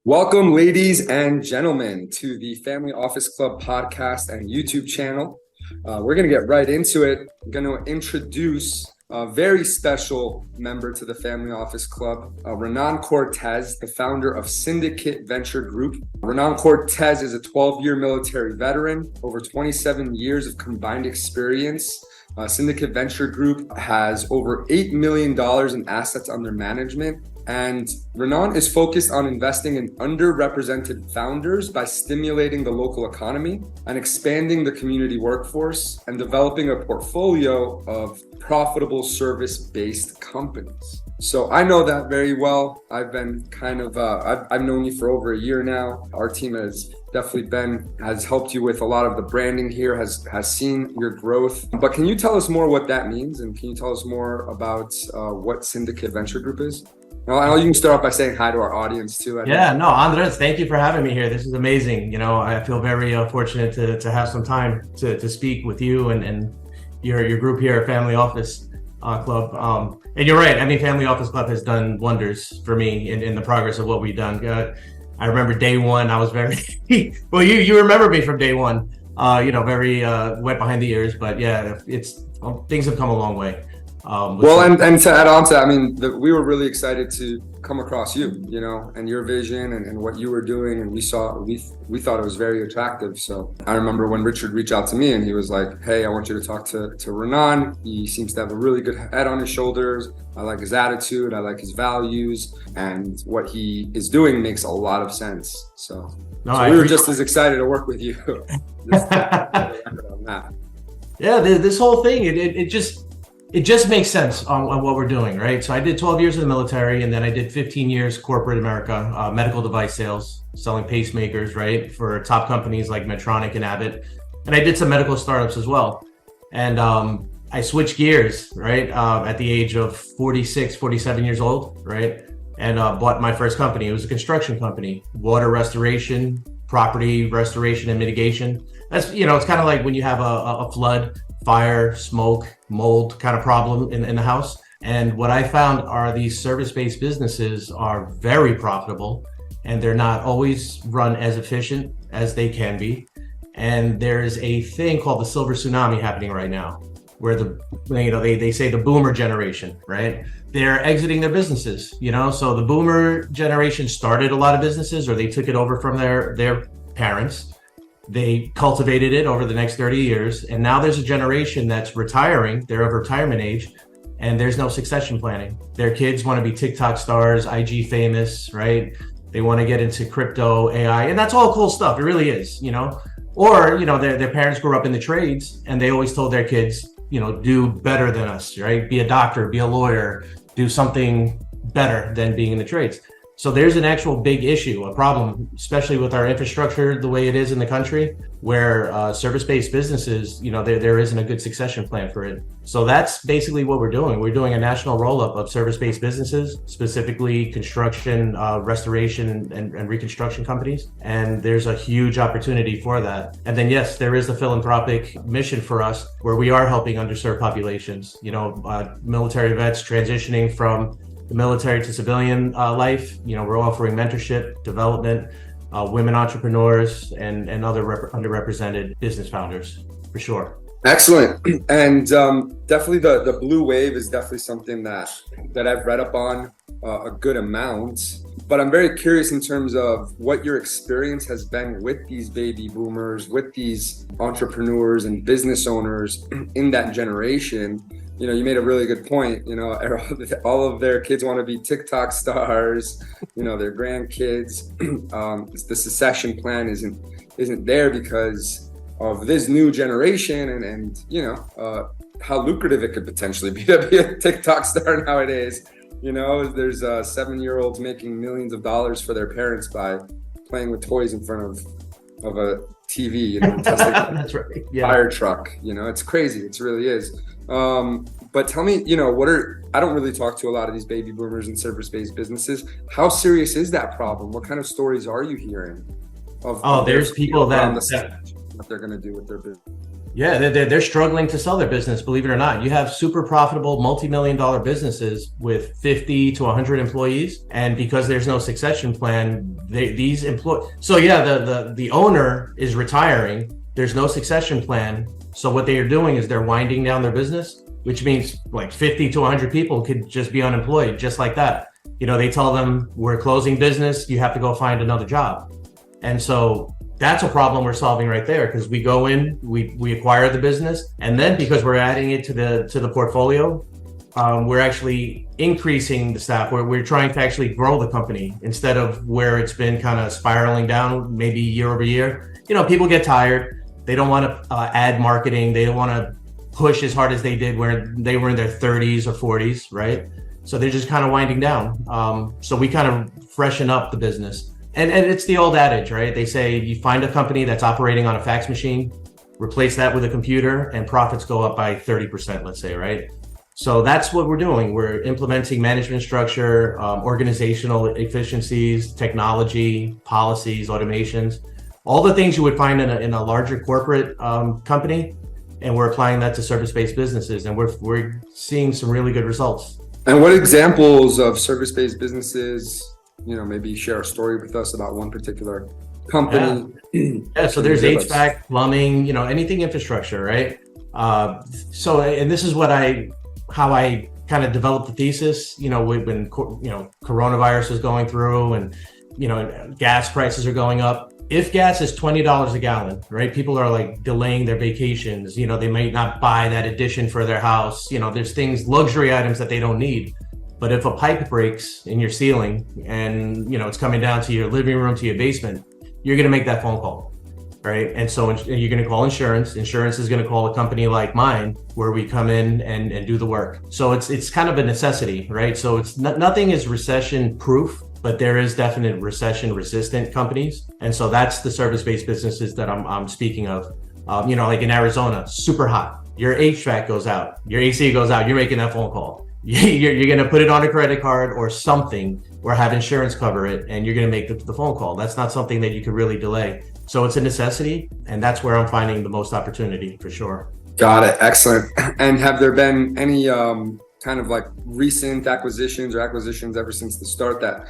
Welcome, ladies and gentlemen, to the Family Office Club podcast and YouTube channel. We're going to get right into it. I'm going to introduce a very special member to the Family Office Club, Renan Cortez, the founder of Syndicate Venture Group. Renan Cortez is a 12-year military veteran, over 27 years of combined experience. Syndicate Venture Group has over $8 million in assets under management. And Renan is focused on investing in underrepresented founders by stimulating the local economy and expanding the community workforce and developing a portfolio of profitable service-based companies. So I know that very well. I've been I've known you for over a year now. Our team has definitely has helped you with a lot of the branding here, has seen your growth. But can you tell us more what that means? And can you tell us more about what Syndicate Venture Group is? Well, I know you can start off by saying hi to our audience too. Andres, thank you for having me here. This is amazing. You know, I feel very fortunate to have some time to speak with you and your group here at Family Office Club. And you're right. I mean, Family Office Club has done wonders for me in the progress of what we've done. I remember day one. I was very well. You remember me from day one. Very wet behind the ears. But yeah, things have come a long way. And to add on to that, I mean, we were really excited to come across you, and your vision and what you were doing. And we thought it was very attractive. So I remember when Richard reached out to me and he was like, hey, I want you to talk to Renan. He seems to have a really good head on his shoulders. I like his attitude. I like his values, and what he is doing makes a lot of sense. So we were just as excited to work with you. Yeah, this whole thing, it just makes sense on what we're doing, right? So I did 12 years in the military, and then I did 15 years corporate America, medical device sales, selling pacemakers, right, for top companies like Medtronic and Abbott. And I did some medical startups as well. And I switched gears, right, at the age of 46, 47 years old, right, and bought my first company. It was a construction company, water restoration, property restoration and mitigation. That's, it's kind of like when you have a flood, fire, smoke, mold kind of problem in the house. And what I found are these service-based businesses are very profitable, and they're not always run as efficient as they can be. And there's a thing called the silver tsunami happening right now, where they say the boomer generation, right? They're exiting their businesses, so the boomer generation started a lot of businesses, or they took it over from their parents. They cultivated it over the next 30 years. And now there's a generation that's retiring. They're of retirement age, and there's no succession planning. Their kids want to be TikTok stars, IG famous, right? They want to get into crypto, AI, and that's all cool stuff. It really is, Or, their parents grew up in the trades, and they always told their kids, do better than us, right? Be a doctor, be a lawyer, do something better than being in the trades. So there's an actual big issue, a problem, especially with our infrastructure the way it is in the country, where service-based businesses, there isn't a good succession plan for it. So that's basically what we're doing. We're doing a national roll-up of service-based businesses, specifically construction, restoration, and reconstruction companies. And there's a huge opportunity for that. And then, yes, there is a philanthropic mission for us where we are helping underserved populations, military vets transitioning from the military to civilian life. We're offering mentorship, development, women entrepreneurs, and other underrepresented business founders, for sure. Excellent. And definitely the blue wave is definitely something that I've read up on a good amount. But I'm very curious in terms of what your experience has been with these baby boomers, with these entrepreneurs and business owners in that generation. You made a really good point. All of their kids want to be TikTok stars, their grandkids. The succession plan isn't there because of this new generation and how lucrative it could potentially be to be a TikTok star nowadays. There's 7-year-olds making millions of dollars for their parents by playing with toys in front of a TV, That's right. Yeah. Fire truck. It's crazy. It really is. But tell me, I don't really talk to a lot of these baby boomers and service-based businesses. How serious is that problem? What kind of stories are you hearing? There's people that what they're going to do with their business. Yeah, they're struggling to sell their business, believe it or not. You have super profitable multi-million-dollar businesses with 50 to 100 employees. And because there's no succession plan, these employees. So yeah, the owner is retiring. There's no succession plan. So what they are doing is they're winding down their business, which means like 50 to 100 people could just be unemployed just like that. They tell them, we're closing business, you have to go find another job. And so that's a problem we're solving right there, because we go in, we acquire the business, and then because we're adding it to the portfolio, we're actually increasing the staff. We're trying to actually grow the company instead of where it's been kind of spiraling down, maybe year over year. People get tired. They don't want to add marketing. They don't want to push as hard as they did where they were in their 30s or 40s, right? So they're just kind of winding down. So we kind of freshen up the business. And it's the old adage, right? They say you find a company that's operating on a fax machine, replace that with a computer, and profits go up by 30%, let's say, right? So that's what we're doing. We're implementing management structure, organizational efficiencies, technology, policies, automations, all the things you would find in a larger corporate company. And we're applying that to service-based businesses, and we're seeing some really good results. And what examples of service-based businesses, maybe share a story with us about one particular company? Yeah, so there's HVAC, plumbing, anything infrastructure, right? And this is how I kind of developed the thesis, when coronavirus was going through and, gas prices are going up. If gas is $20 a gallon, right? People are like delaying their vacations. They might not buy that addition for their house. There's luxury items that they don't need. But if a pipe breaks in your ceiling and, it's coming down to your living room, to your basement, you're going to make that phone call, right? And so you're going to call insurance. Insurance is going to call a company like mine where we come in and do the work. So it's kind of a necessity, right? So nothing is recession proof, but there is definite recession resistant companies. And so that's the service-based businesses that I'm speaking of. Like in Arizona, super hot. Your HVAC goes out, your AC goes out, you're making that phone call. You're going to put it on a credit card or something, or have insurance cover it, and you're going to make the phone call. That's not something that you could really delay. So it's a necessity, and that's where I'm finding the most opportunity for sure. Got it. Excellent. And have there been any kind of like recent acquisitions ever since the start that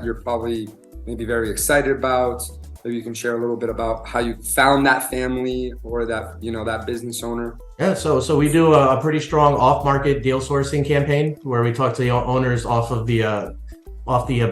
you're probably maybe very excited about? Maybe you can share a little bit about how you found that family or that, that business owner. Yeah, so we do a pretty strong off-market deal sourcing campaign where we talk to the owners off the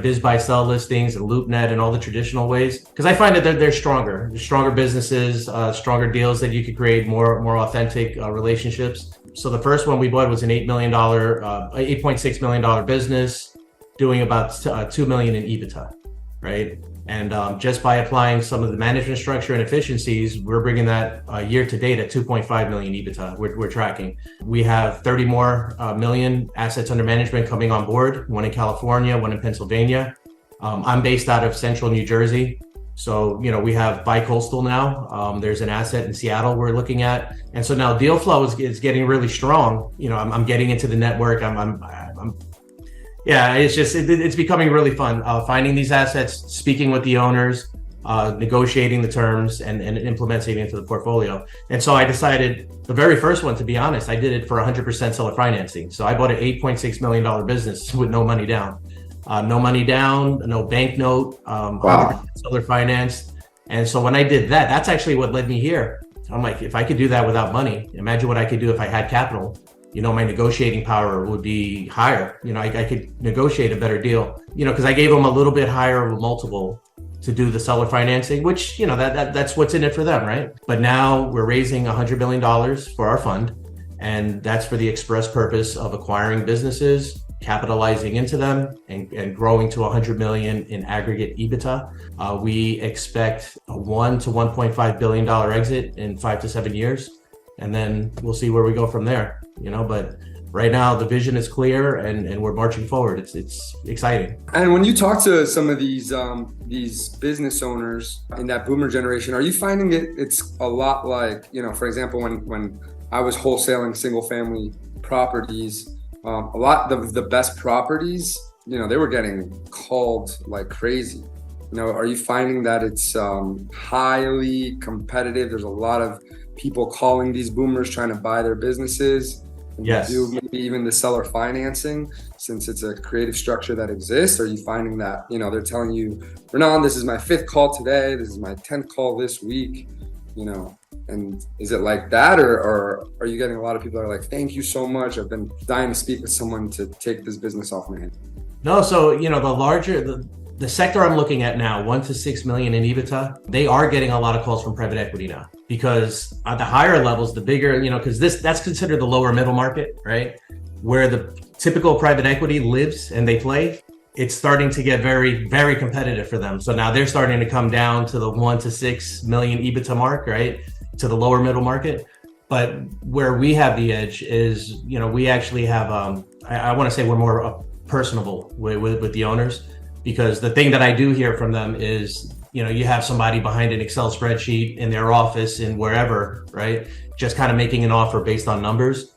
biz buy sell listings and LoopNet and all the traditional ways, because I find that they're stronger businesses, stronger deals that you could create more authentic relationships. So the first one we bought was an $8.6 million business doing about $2 million in EBITDA, right? And just by applying some of the management structure and efficiencies, we're bringing that year to date at 2.5 million EBITDA. We're tracking. We have 30 more million assets under management coming on board, one in California, one in Pennsylvania. I'm based out of central New Jersey. So, we have bi-coastal now. There's an asset in Seattle we're looking at. And so now deal flow is getting really strong. I'm getting into the network. It's becoming really fun finding these assets, speaking with the owners, negotiating the terms and implementing it into the portfolio. And so I decided, the very first one, to be honest, I did it for 100% seller financing. So I bought an $8.6 million business with no money down. No bank note, 100% seller financed. And so when I did that, that's actually what led me here. I'm like, if I could do that without money, imagine what I could do if I had capital. My negotiating power would be higher. I could negotiate a better deal, because I gave them a little bit higher of a multiple to do the seller financing, which, that's what's in it for them, right? But now we're raising $100 million for our fund. And that's for the express purpose of acquiring businesses, capitalizing into them, and growing to 100 million in aggregate EBITDA. We expect a $1 to $1.5 billion exit in 5 to 7 years. And then we'll see where we go from there. But right now the vision is clear and we're marching forward. It's exciting. And when you talk to some of these business owners in that boomer generation, are you finding it's a lot like, for example, when I was wholesaling single family properties, a lot of the best properties, they were getting called like crazy. Are you finding that it's highly competitive? There's a lot of people calling these boomers trying to buy their businesses. And Yes. do maybe even the seller financing, since it's a creative structure that exists. Are you finding that, they're telling you, Renan, this is my 5th call today, this is my 10th call this week, and is it like that, or are you getting a lot of people that are like, thank you so much, I've been dying to speak with someone to take this business off my hands? No, so the sector I'm looking at now, 1 to 6 million in EBITDA, they are getting a lot of calls from private equity now, because at the higher levels, the bigger, because that's considered the lower middle market, right? Where the typical private equity lives and they play, it's starting to get very, very competitive for them. So now they're starting to come down to the 1 to 6 million EBITDA mark, right? To the lower middle market. But where we have the edge is, we actually have, I want to say we're more personable with the owners. Because the thing that I do hear from them is, you have somebody behind an Excel spreadsheet in their office and wherever, right? Just kind of making an offer based on numbers.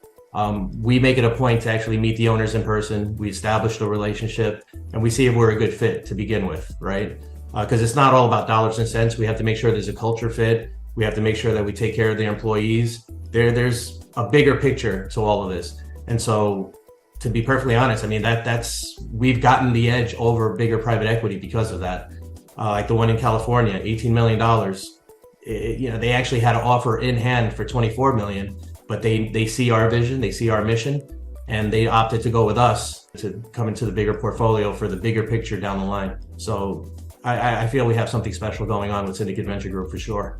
We make it a point to actually meet the owners in person. We establish the relationship and we see if we're a good fit to begin with, right? Because it's not all about dollars and cents. We have to make sure there's a culture fit. We have to make sure that we take care of the employees. There's a bigger picture to all of this. And so, to be perfectly honest, I mean, we've gotten the edge over bigger private equity because of that. Like the one in California, $18 million. They actually had an offer in hand for 24 million, but they see our vision, they see our mission, and they opted to go with us to come into the bigger portfolio for the bigger picture down the line. So I feel we have something special going on with Syndicate Venture Group for sure.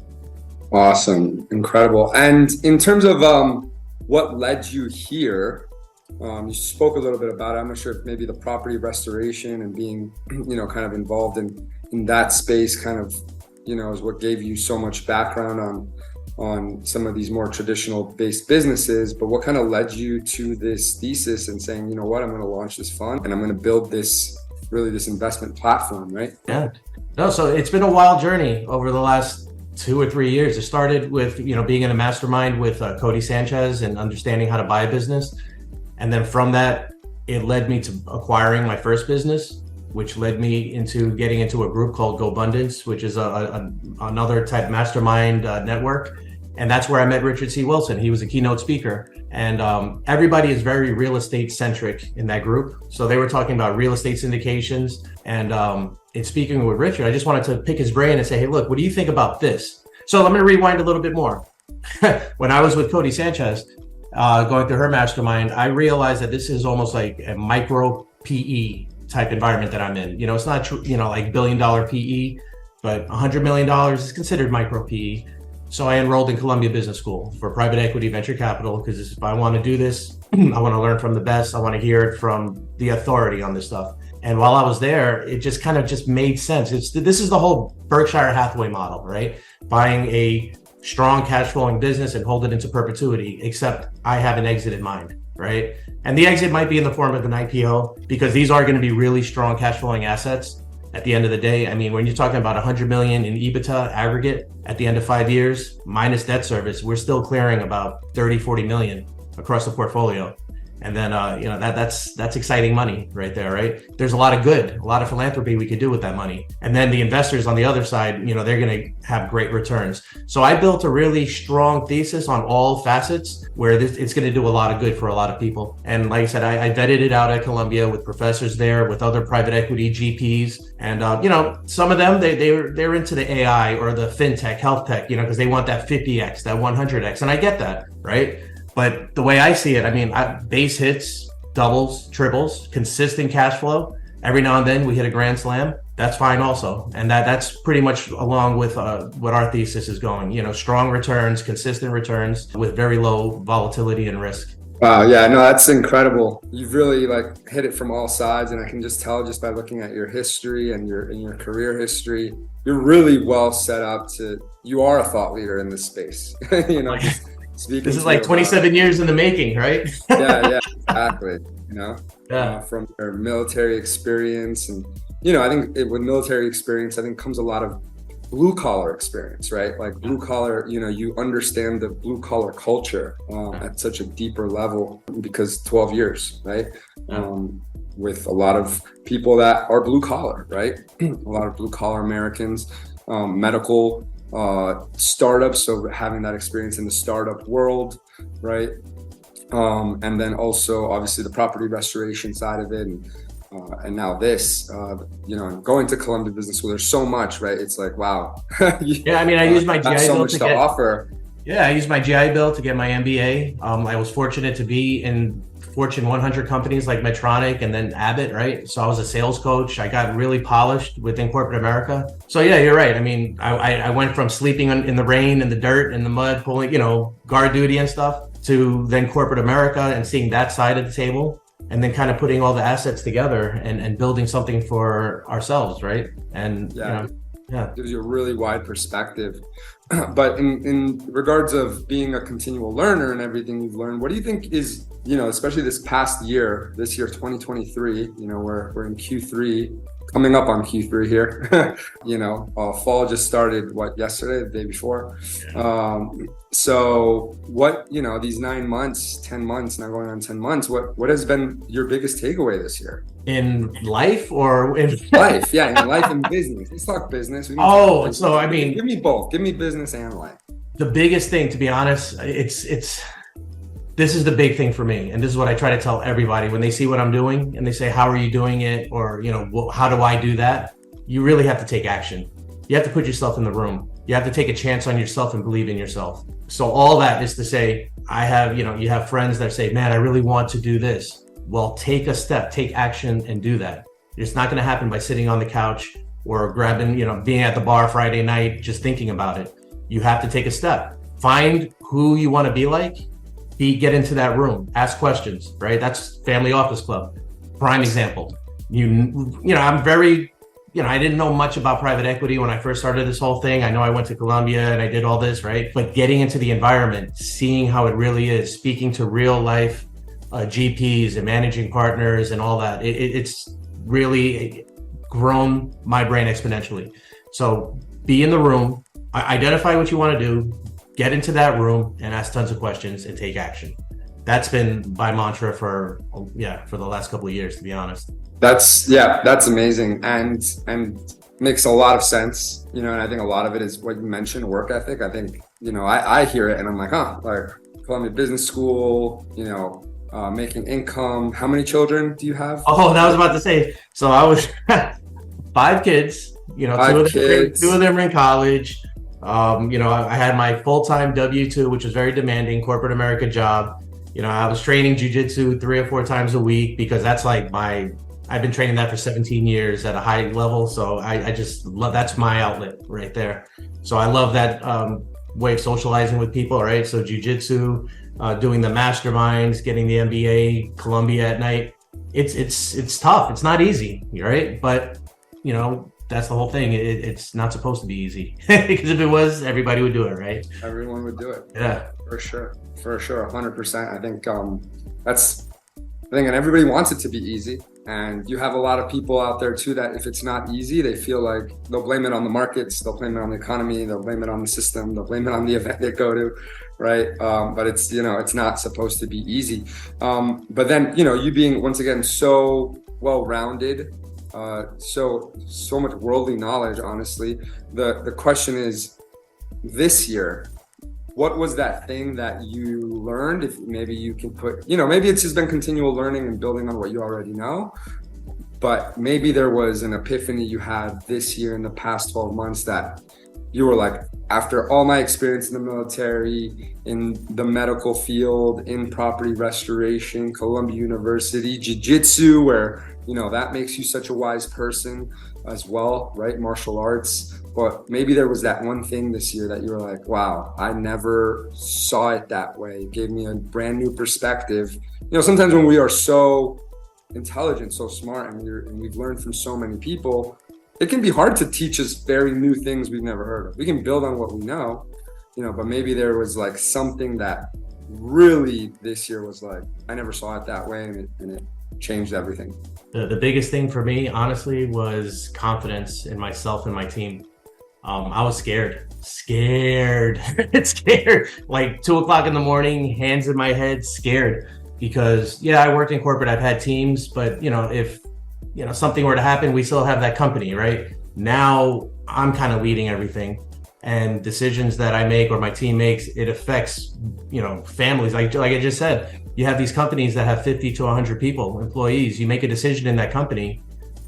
Awesome, incredible. And in terms of what led you here, you spoke a little bit about it. I'm not sure if maybe the property restoration and being, kind of involved in that space kind of, is what gave you so much background on some of these more traditional based businesses. But what kind of led you to this thesis and saying, I'm going to launch this fund and I'm going to build this investment platform, right? Yeah. No, so it's been a wild journey over the last 2 or 3 years. It started with, being in a mastermind with Cody Sanchez and understanding how to buy a business. And then from that, it led me to acquiring my first business, which led me into getting into a group called GoBundance, which is another type mastermind network. And that's where I met Richard C. Wilson. He was a keynote speaker. And everybody is very real estate centric in that group. So they were talking about real estate syndications. And in speaking with Richard, I just wanted to pick his brain and say, hey, look, what do you think about this? So I'm going to rewind a little bit more. When I was with Cody Sanchez, going through her mastermind, I realized that this is almost like a micro PE type environment that I'm in. It's not, like $1 billion PE, but $100 million is considered micro PE. So I enrolled in Columbia Business School for private equity venture capital, because if I want to do this, I want to learn from the best. I want to hear it from the authority on this stuff. And while I was there, it just kind of just made sense. This is the whole Berkshire Hathaway model, right? Buying a strong cash flowing business and hold it into perpetuity, except I have an exit in mind, right? And the exit might be in the form of an IPO, because these are going to be really strong cash flowing assets at the end of the day. I mean, when you're talking about 100 million in EBITDA aggregate at the end of 5 years, minus debt service, we're still clearing about 30, 40 million across the portfolio. And then, that's exciting money right there, right? There's a lot of philanthropy we could do with that money. And then the investors on the other side, they're going to have great returns. So I built a really strong thesis on all facets where it's going to do a lot of good for a lot of people. And like I said, I vetted it out at Columbia with professors there, with other private equity GPs. And, some of them, they're into the AI or the fintech, health tech, because they want that 50X, that 100X. And I get that, right? But the way I see it, I mean, base hits, doubles, triples, consistent cash flow. Every now and then we hit a grand slam. That's fine also. And that's pretty much along with what our thesis is going. Strong returns, consistent returns with very low volatility and risk. Wow. Yeah, no, that's incredible. You've really hit it from all sides. And I can just tell just by looking at your history and your career history, you're really well set up you are a thought leader in this space. This is like 27 years in the making, right? yeah, exactly. From your military experience, and I think with military experience, I think comes a lot of blue collar experience, right? Like blue collar, you understand the blue collar culture at such a deeper level because 12 years, right? With a lot of people that are blue collar, right? A lot of blue collar Americans, medical startups. So having that experience in the startup world, right? And then also obviously the property restoration side of it. And now this, going to Columbia Business School, there's so much, right? It's like, wow. Yeah, I mean, I used my GI so Bill much to to get, offer. Yeah, I used my GI Bill to get my MBA. I was fortunate to be in Fortune 100 companies like Medtronic and then Abbott, right? So I was a sales coach. I got really polished within corporate America. So yeah, you're right. I mean, I went from sleeping in the rain, in the dirt, in the mud, pulling, guard duty and stuff, to then corporate America and seeing that side of the table, and then kind of putting all the assets together and building something for ourselves, right? And yeah, yeah, gives you a really wide perspective. But in regards of being a continual learner and everything you've learned, what do you think is, especially this past year, this year 2023, we're in Q3, coming up on Q3 here. Fall just started yesterday, the day before. So what, these 9 months, 10 months, now going on 10 months, what has been your biggest takeaway this year? In life or in life? Yeah, in life and business. Let's talk business. So I mean, give me both. Give me business and life. The biggest thing, to be honest, this is the big thing for me. And this is what I try to tell everybody when they see what I'm doing and they say, how are you doing it? Or, how do I do that? You really have to take action. You have to put yourself in the room. You have to take a chance on yourself and believe in yourself. So all that is to say, you have friends that say, man, I really want to do this. Well, take a step, take action and do that. It's not going to happen by sitting on the couch or grabbing, being at the bar Friday night, just thinking about it. You have to take a step. Find who you want to be like. Get into that room, ask questions, right? That's Family Office Club. Prime example. I'm very, I didn't know much about private equity when I first started this whole thing. I know I went to Columbia and I did all this, right? But getting into the environment, seeing how it really is, speaking to real life GPs and managing partners and all that, it's really grown my brain exponentially. So be in the room, identify what you want to do, get into that room and ask tons of questions and take action. That's been my mantra for the last couple of years, to be honest. That's amazing and makes a lot of sense. And I think a lot of it is what you mentioned, work ethic. I think, I hear it and I'm like, like Columbia Business School, making income. How many children do you have? Oh, that was about to say. So I was 5 kids, two of them are in college. I had my full-time W-2, which was very demanding corporate America job. I was training jiu-jitsu 3 or 4 times a week because that's like I've been training that for 17 years at a high level. So I just love, that's my outlet right there. So I love that way of socializing with people, right? So jiu-jitsu, doing the masterminds, getting the MBA, Columbia at night. It's tough. It's not easy, right? But, that's the whole thing. It's not supposed to be easy because if it was, everybody would do it, right? Everyone would do it. Yeah, for sure, 100%. I think that's the thing, and everybody wants it to be easy. And you have a lot of people out there too that if it's not easy, they feel like they'll blame it on the markets, they'll blame it on the economy, they'll blame it on the system, they'll blame it on the event they go to, right? But it's it's not supposed to be easy. But then you being once again so well-rounded. So much worldly knowledge, honestly. The question is, this year, what was that thing that you learned? If maybe you can put, maybe it's just been continual learning and building on what you already know, but maybe there was an epiphany you had this year in the past 12 months that you were like, after all my experience in the military, in the medical field, in property restoration, Columbia University, jiu-jitsu, where that makes you such a wise person as well, right? Martial arts. But maybe there was that one thing this year that you were like, wow, I never saw it that way. It gave me a brand new perspective. Sometimes when we are so intelligent, so smart, and we've learned from so many people, it can be hard to teach us very new things we've never heard of. We can build on what we know, but maybe there was like something that really this year was like, I never saw it that way, and it changed everything. The biggest thing for me, honestly, was confidence in myself and my team. I was scared, scared, like 2 o'clock in the morning, hands in my head, scared, because yeah, I worked in corporate. I've had teams, but if something were to happen, we still have that company, right? Now I'm kind of leading everything, and decisions that I make or my team makes, it affects, families. Like I just said, you have these companies that have 50 to 100 people, employees. You make a decision in that company,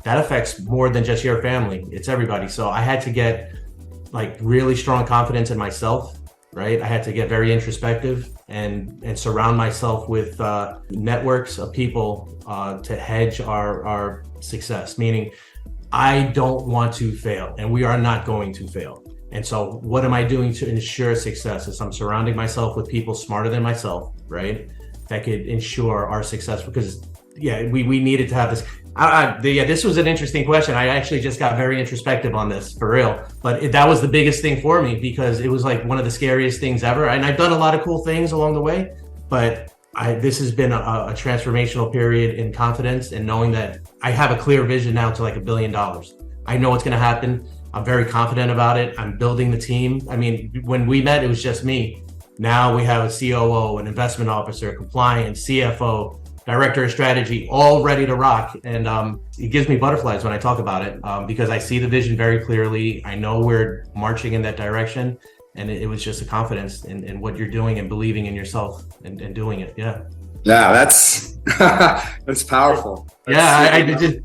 that affects more than just your family. It's everybody. So I had to get like really strong confidence in myself, right? I had to get very introspective and surround myself with networks of people to hedge our success, meaning I don't want to fail, and we are not going to fail. And so what am I doing to ensure success? Is I'm surrounding myself with people smarter than myself, right? That could ensure our success, because we needed to have this. This was an interesting question. I actually just got very introspective on this, for real. But that was the biggest thing for me, because it was like one of the scariest things ever. And I've done a lot of cool things along the way, but this has been a transformational period in confidence and knowing that I have a clear vision now to like $1 billion. I know what's going to happen. I'm very confident about it. I'm building the team. I mean, when we met, it was just me. Now we have a COO, an investment officer, compliance, CFO, director of strategy, all ready to rock. And it gives me butterflies when I talk about it, because I see the vision very clearly. I know we're marching in that direction. And it was just a confidence in what you're doing and believing in yourself and doing it. Yeah. Yeah, that's that's powerful. I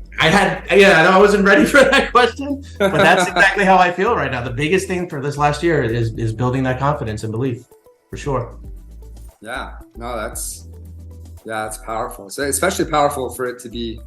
wasn't ready for that question, but that's exactly how I feel right now. The biggest thing for this last year is building that confidence and belief, for sure. Yeah, no, that's powerful. So especially powerful for it to be,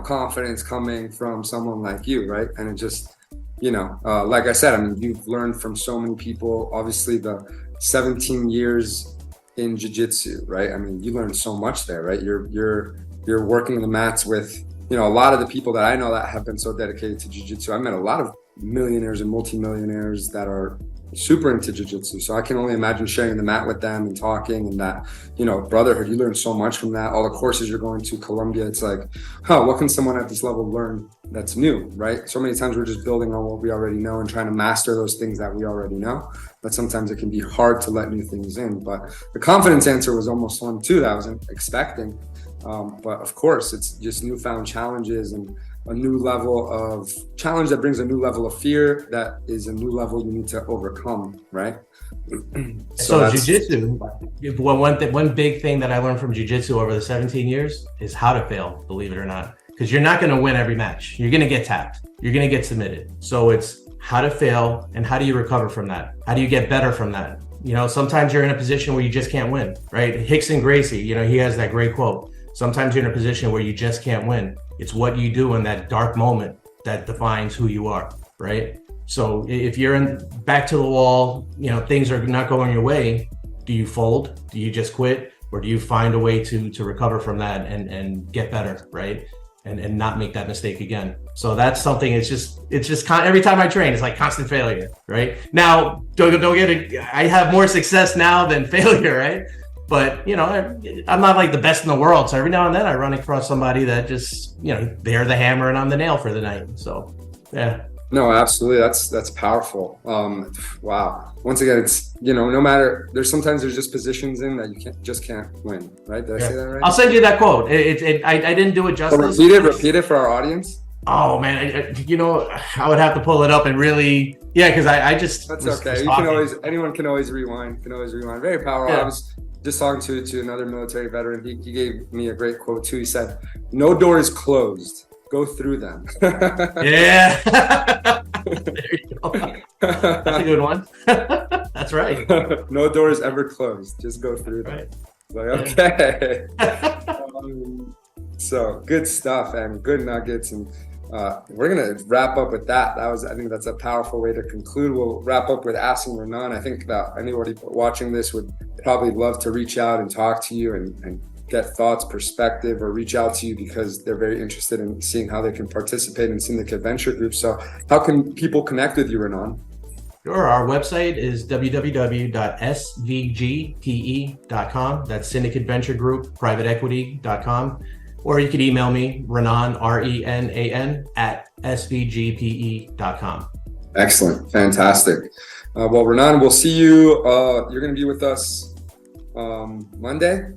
confidence coming from someone like you, right? And it just, like I said, I mean, you've learned from so many people. Obviously, the 17 years in jiu-jitsu, right? I mean, you learned so much there, right? You're working the mats with, a lot of the people that I know that have been so dedicated to jiu-jitsu. I met a lot of millionaires and multimillionaires that are super into jiu-jitsu. So I can only imagine sharing the mat with them and talking, and that, brotherhood. You learn so much from that. All the courses you're going to, Colombia, it's like, what can someone at this level learn that's new, right? So many times we're just building on what we already know and trying to master those things that we already know. But sometimes it can be hard to let new things in. But the confidence answer was almost one too that I wasn't expecting. But of course, it's just newfound challenges and a new level of challenge that brings a new level of fear that is a new level you need to overcome, right? So jiu-jitsu, one big thing that I learned from jiu-jitsu over the 17 years is how to fail, believe it or not. Because you're not going to win every match. You're going to get tapped. You're going to get submitted. So it's how to fail and how do you recover from that? How do you get better from that? Sometimes you're in a position where you just can't win, right? Hickson Gracie, he has that great quote. Sometimes you're in a position where you just can't win. It's what you do in that dark moment that defines who you are, right? So if you're back to the wall, things are not going your way, do you fold? Do you just quit? Or do you find a way to recover from that and get better, right? And not make that mistake again. So that's something, it's just every time I train, it's like constant failure, right? Now, don't get it, I have more success now than failure, right? But, I'm not like the best in the world. So every now and then I run across somebody that just, they're the hammer and I'm the nail for the night. So, yeah. No, absolutely. That's powerful. Wow. Once again, it's, no matter, there's just positions in that you can't win, right? Did I say that right? I'll send you that quote. I didn't do it justice. So repeat it for our audience. Oh man, I would have to pull it up and really, because I just. That's okay. Anyone can always rewind. Very powerful. Yeah. I was just talking to another military veteran. He gave me a great quote too. He said, "No door is closed. Go through them." Yeah. There you go. That's a good one. That's right. No door is ever closed. Just go through them. Right. Like, okay. So good stuff and good nuggets. And we're going to wrap up with that. I think that's a powerful way to conclude. We'll wrap up with asking Renan. I think that anybody watching this would probably love to reach out and talk to you and get thoughts, perspective, or reach out to you because they're very interested in seeing how they can participate in Syndicate Venture Group. So how can people connect with you, Renan? Sure. Our website is www.svgpe.com. That's Syndicate Venture Group, privateequity.com. Or you can email me, Renan, RENAN, @svgpe.com. Excellent. Fantastic. Well, Renan, we'll see you. You're going to be with us Monday.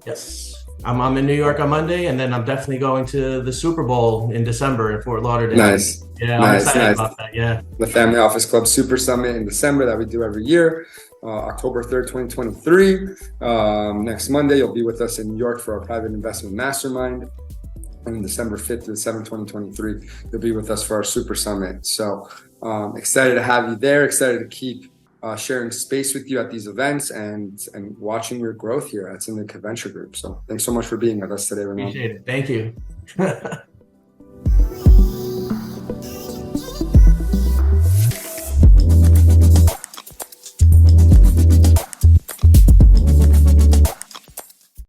Yes. I'm in New York on Monday, and then I'm definitely going to the Super Bowl in December in Fort Lauderdale. Nice. Yeah, I'm excited about that. Yeah. The Family Office Club Super Summit in December that we do every year, October 3rd, 2023. Next Monday, you'll be with us in New York for our private investment mastermind. And December 5th to 7th, 2023, you'll be with us for our Super Summit. So excited to have you there. Excited to keep sharing space with you at these events and watching your growth here at Syndicate Venture Group. So thanks so much for being with us today, Renan. Appreciate it. Thank you.